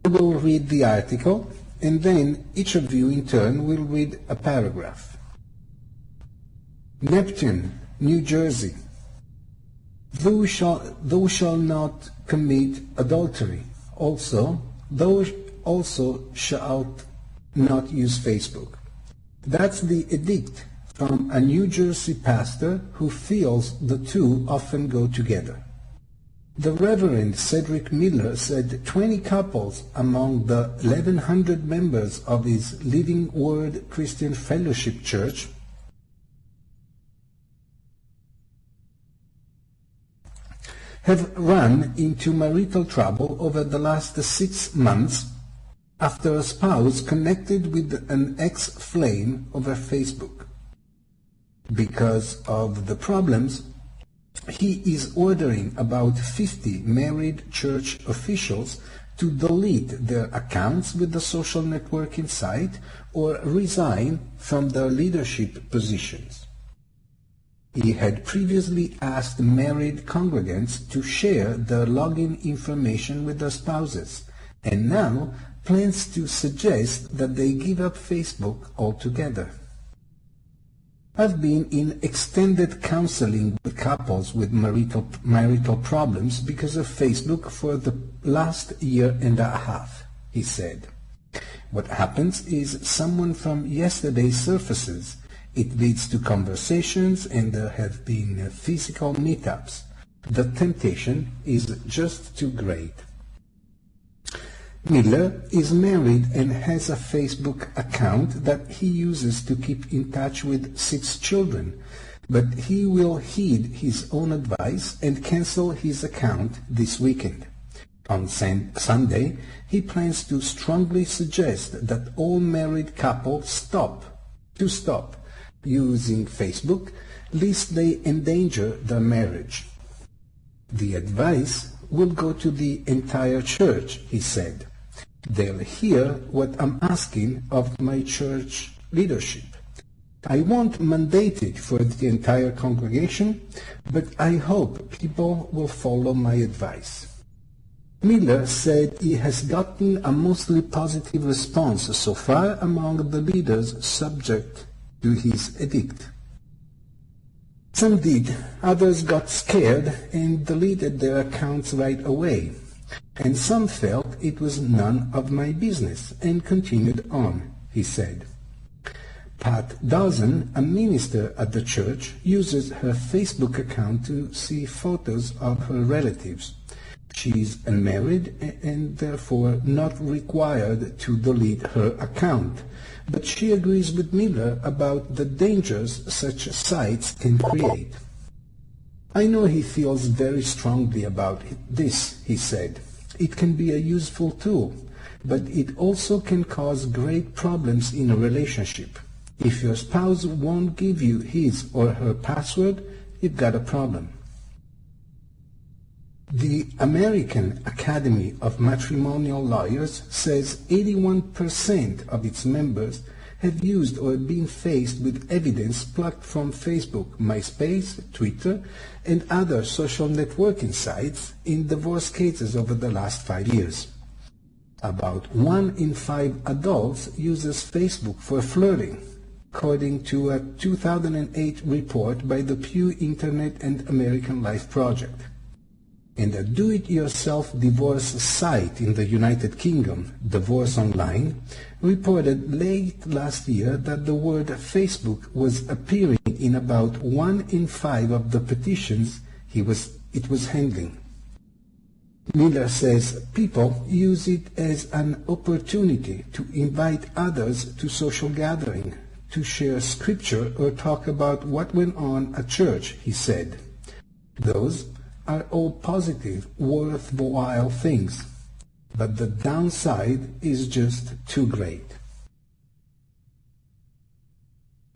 will read the article, and then each of you in turn will read a paragraph. Neptune, New Jersey. Thou shalt not commit adultery. Also, thou also shalt not use Facebook. That's the edict from a New Jersey pastor who feels the two often go together. The Reverend Cedric Miller said 20 couples among the 1,100 members of his Living Word Christian Fellowship Church have run into marital trouble over the last 6 months after a spouse connected with an ex-flame over Facebook. Because of the problems, he is ordering about 50 married church officials to delete their accounts with the social networking site or resign from their leadership positions. He had previously asked married congregants to share their login information with their spouses, and now plans to suggest that they give up Facebook altogether. I've been in extended counseling with couples with marital problems because of Facebook for the last year and a half, he said. What happens is someone from yesterday surfaces. It leads to conversations, and there have been physical meetups. The temptation is just too great. Miller is married and has a Facebook account that he uses to keep in touch with 6 children, but he will heed his own advice and cancel his account this weekend. On Sunday, he plans to strongly suggest that all married couples stop using Facebook, lest they endanger their marriage. The advice will go to the entire church, he said. They'll hear what I'm asking of my church leadership. I won't mandate it for the entire congregation, but I hope people will follow my advice. Miller said he has gotten a mostly positive response so far among the leaders subject to his edict. Some did, others got scared and deleted their accounts right away, and some felt it was none of my business and continued on, he said. Pat Dawson, a minister at the church, uses her Facebook account to see photos of her relatives. She is unmarried and therefore not required to delete her account, but she agrees with Miller about the dangers such sites can create. I know he feels very strongly about this, he said. It can be a useful tool, but it also can cause great problems in a relationship. If your spouse won't give you his or her password, you've got a problem. The American Academy of Matrimonial Lawyers says 81% of its members have used or been faced with evidence plucked from Facebook, MySpace, Twitter, and other social networking sites in divorce cases over the last 5 years. About 1 in 5 adults uses Facebook for flirting, according to a 2008 report by the Pew Internet and American Life Project. And a do-it-yourself divorce site in the United Kingdom, Divorce Online, reported late last year that the word Facebook was appearing in about 1 in 5 of the petitions it was handling. Miller says people use it as an opportunity to invite others to social gathering, to share scripture or talk about what went on at church, he said. Those are all positive, worthwhile things, but the downside is just too great.